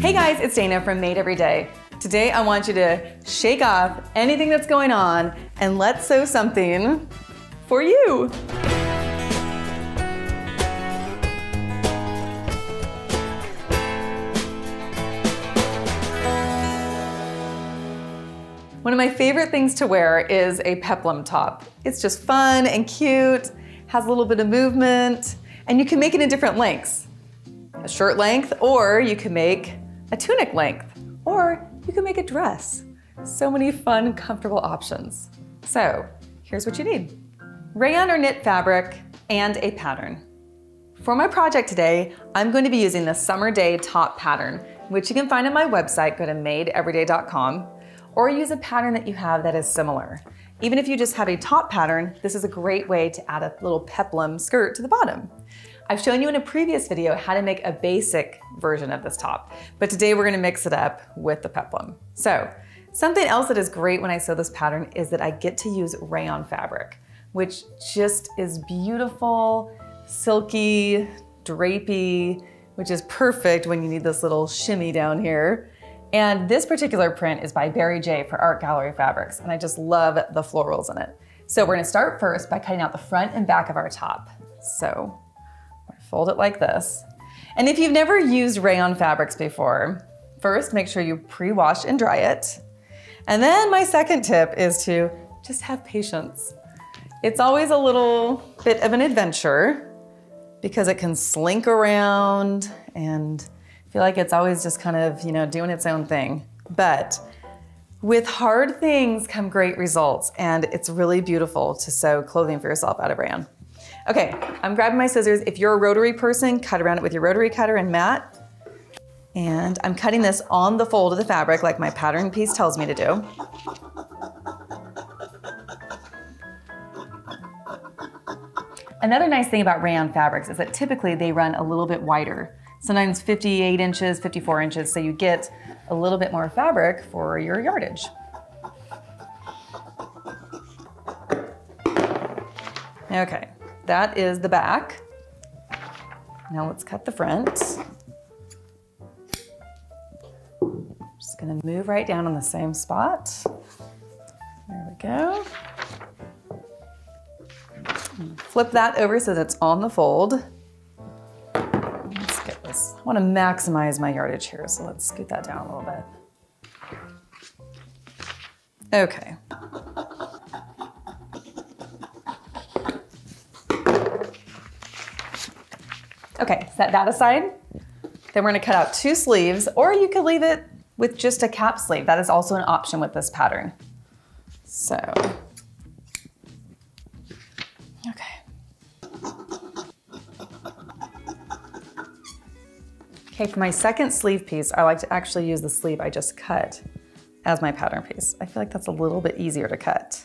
Hey guys, it's Dana from Made Every Day. Today I want you to shake off anything that's going on and let's sew something for you. One of my favorite things to wear is a peplum top. It's just fun and cute, has a little bit of movement, and you can make it in different lengths. A shirt length, or you can make a tunic length, or you can make a dress. So many fun, comfortable options. So here's what you need. Rayon or knit fabric and a pattern. For my project today, I'm going to be using the Summer Day top pattern, which you can find on my website. Go to madeeveryday.com, or use a pattern that you have that is similar. Even if you just have a top pattern, this is a great way to add a little peplum skirt to the bottom. I've shown you in a previous video how to make a basic version of this top, but today we're gonna mix it up with the peplum. So, something else that is great when I sew this pattern is that I get to use rayon fabric, which just is beautiful, silky, drapey, which is perfect when you need this little shimmy down here. And this particular print is by Barry J for Art Gallery Fabrics, and I just love the florals in it. So we're gonna start first by cutting out the front and back of our top. So, fold it like this. And if you've never used rayon fabrics before, first make sure you pre-wash and dry it. And then my second tip is to just have patience. It's always a little bit of an adventure because it can slink around and feel like it's always just kind of, doing its own thing. But with hard things come great results, and it's really beautiful to sew clothing for yourself out of rayon. Okay, I'm grabbing my scissors. If you're a rotary person, cut around it with your rotary cutter and mat. And I'm cutting this on the fold of the fabric like my pattern piece tells me to do. Another nice thing about rayon fabrics is that typically they run a little bit wider. Sometimes 58 inches, 54 inches, so you get a little bit more fabric for your yardage. Okay. That is the back. Now let's cut the front. Just gonna move right down on the same spot. There we go. Flip that over so that it's on the fold. Let's get this. I wanna maximize my yardage here, so let's scoot that down a little bit. Okay. Okay, set that aside. Then we're gonna cut out 2 sleeves, or you could leave it with just a cap sleeve. That is also an option with this pattern. So, okay, for my second sleeve piece, I like to actually use the sleeve I just cut as my pattern piece. I feel like that's a little bit easier to cut.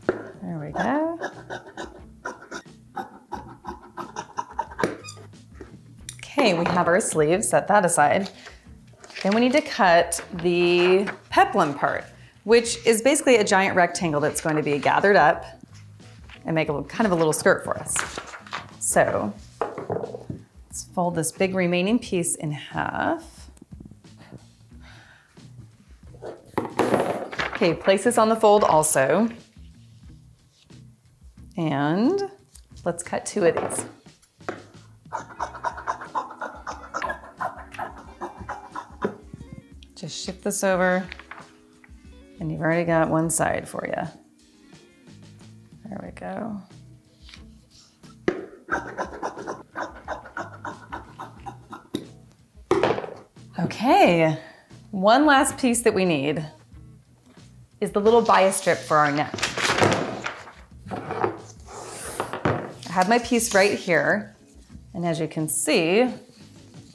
There we go. Okay, we have our sleeve, set that aside. Then we need to cut the peplum part, which is basically a giant rectangle that's going to be gathered up and make a kind of a little skirt for us. So let's fold this big remaining piece in half. Okay, place this on the fold also. And let's cut 2 of these. Just shift this over, and you've already got one side for you. There we go. Okay, one last piece that we need is the little bias strip for our neck. I have my piece right here, and as you can see,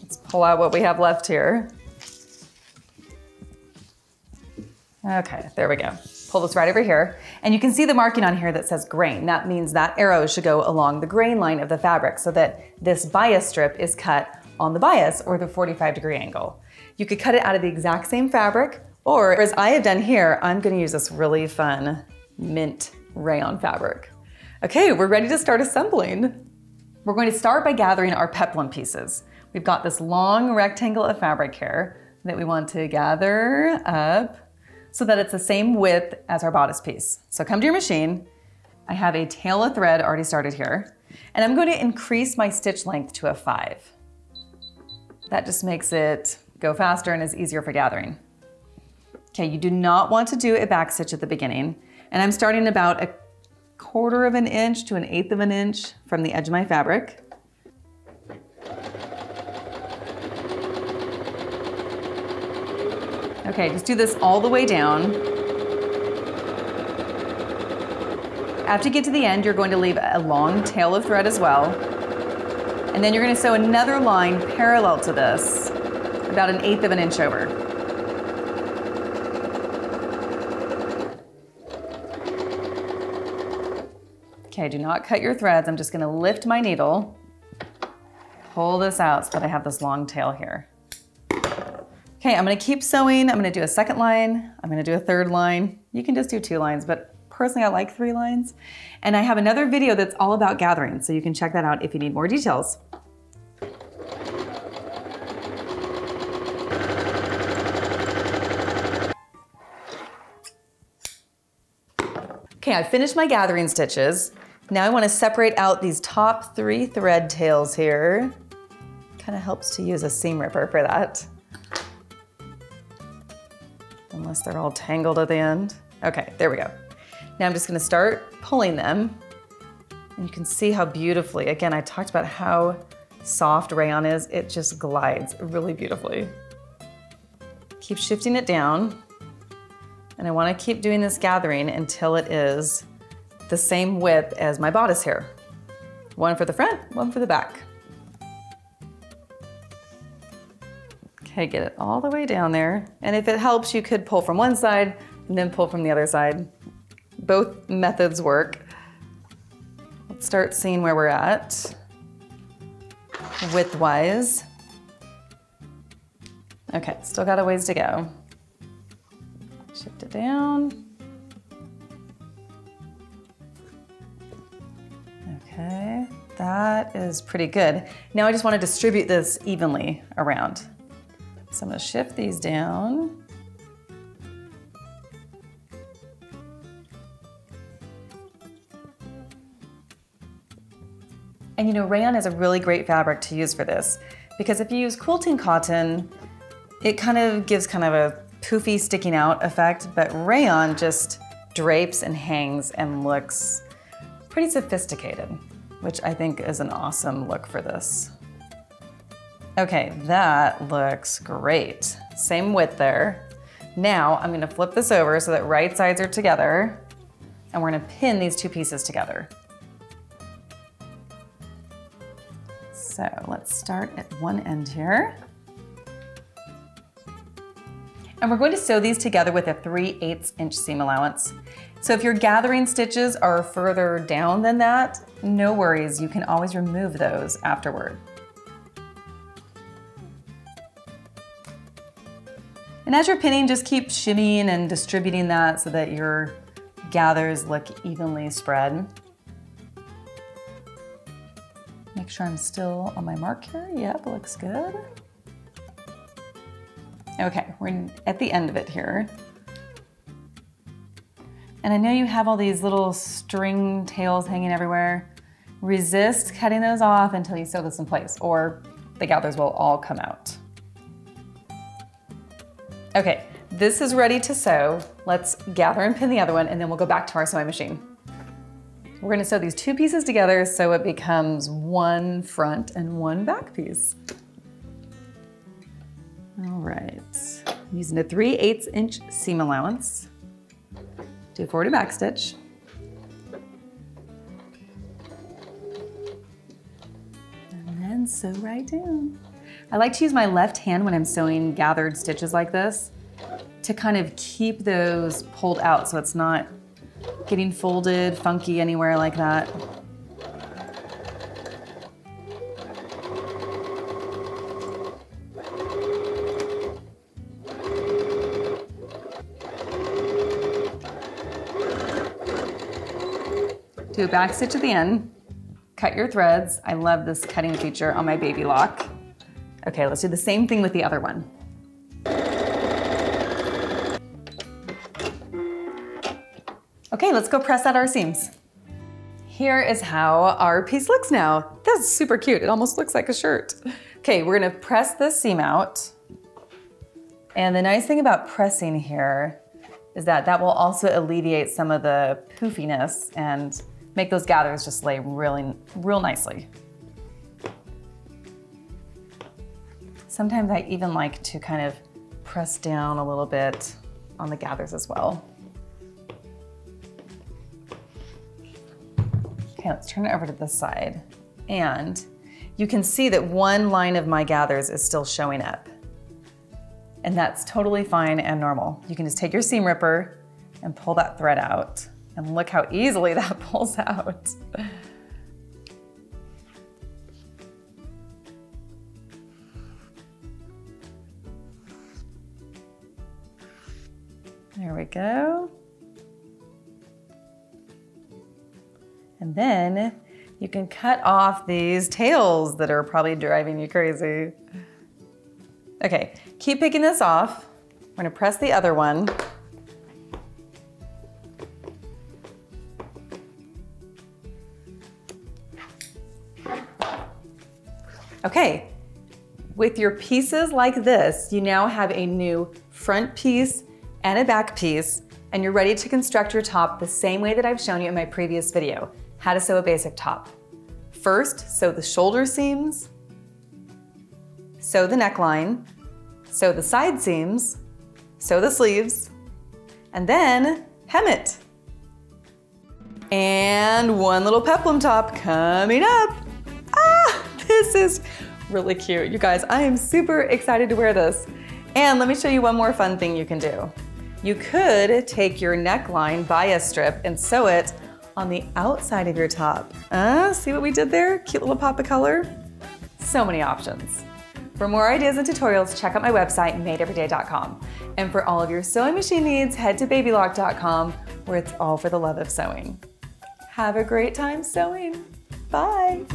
let's pull out what we have left here. Okay, there we go. Pull this right over here. And you can see the marking on here that says grain. That means that arrow should go along the grain line of the fabric so that this bias strip is cut on the bias or the 45-degree angle. You could cut it out of the exact same fabric, or as I have done here, I'm gonna use this really fun mint rayon fabric. Okay, we're ready to start assembling. We're going to start by gathering our peplum pieces. we've got this long rectangle of fabric here that we want to gather up so that it's the same width as our bodice piece. So come to your machine. I have a tail of thread already started here, and I'm going to increase my stitch length to a 5. That just makes it go faster and is easier for gathering. Okay, you do not want to do a back stitch at the beginning, and I'm starting about 1/4 of an inch to 1/8 of an inch from the edge of my fabric. Okay, just do this all the way down. After you get to the end, you're going to leave a long tail of thread as well. And then you're going to sew another line parallel to this, about 1/8 of an inch over. Okay, do not cut your threads. I'm just going to lift my needle, pull this out so that I have this long tail here. Okay, I'm going to keep sewing. I'm going to do a second line. I'm going to do a third line. You can just do 2 lines, but personally I like 3 lines. And I have another video that's all about gathering, so you can check that out if you need more details. Okay, I finished my gathering stitches. Now I want to separate out these top 3 thread tails here. Kind of helps to use a seam ripper for that. Unless they're all tangled at the end. Okay, there we go. Now I'm just going to start pulling them. And you can see how beautifully, again, I talked about how soft rayon is. It just glides really beautifully. Keep shifting it down. And I want to keep doing this gathering until it is the same width as my bodice here. One for the front, one for the back. Okay, get it all the way down there. And if it helps, you could pull from one side and then pull from the other side. Both methods work. Let's start seeing where we're at width-wise. Okay, still got a ways to go. Shift it down. Okay, that is pretty good. Now I just want to distribute this evenly around. So I'm going to shift these down. And you know, rayon is a really great fabric to use for this, because if you use quilting cotton, it kind of gives kind of a poofy sticking out effect, but rayon just drapes and hangs and looks pretty sophisticated, which I think is an awesome look for this. Okay, that looks great. Same width there. Now I'm gonna flip this over so that right sides are together, and we're gonna pin these 2 pieces together. So let's start at one end here. And we're going to sew these together with a 3/8 inch seam allowance. So if your gathering stitches are further down than that, no worries, you can always remove those afterward. And as you're pinning, just keep shimmying and distributing that so that your gathers look evenly spread. Make sure I'm still on my mark here. Yep, looks good. Okay, we're at the end of it here. And I know you have all these little string tails hanging everywhere. Resist cutting those off until you sew this in place, or the gathers will all come out. Okay, this is ready to sew. Let's gather and pin the other one, and then we'll go back to our sewing machine. We're gonna sew these 2 pieces together so it becomes one front and one back piece. All right, I'm using a 3/8 inch seam allowance. Do a forward and back stitch. And then sew right down. I like to use my left hand when I'm sewing gathered stitches like this to kind of keep those pulled out so it's not getting folded, funky anywhere like that. Do a back stitch at the end, cut your threads. I love this cutting feature on my baby lock. Okay, let's do the same thing with the other one. Okay, let's go press out our seams. Here is how our piece looks now. That's super cute. It almost looks like a shirt. Okay, we're gonna press this seam out. And the nice thing about pressing here is that that will also alleviate some of the poofiness and make those gathers just lay real nicely. Sometimes I even like to kind of press down a little bit on the gathers as well. Okay, let's turn it over to this side. And you can see that one line of my gathers is still showing up. And that's totally fine and normal. You can just take your seam ripper and pull that thread out. And look how easily that pulls out. There we go. And then you can cut off these tails that are probably driving you crazy. Okay, keep picking this off. We're gonna press the other one. Okay, with your pieces like this, you now have a new front piece and a back piece, and you're ready to construct your top the same way that I've shown you in my previous video, how to sew a basic top. First, sew the shoulder seams, sew the neckline, sew the side seams, sew the sleeves, and then hem it. And one little peplum top coming up. Ah, this is really cute. You guys, I am super excited to wear this. And let me show you one more fun thing you can do. You could take your neckline bias strip and sew it on the outside of your top. See what we did there? Cute little pop of color. So many options. For more ideas and tutorials, check out my website, madeeveryday.com. And for all of your sewing machine needs, head to babylock.com, where it's all for the love of sewing. Have a great time sewing. Bye.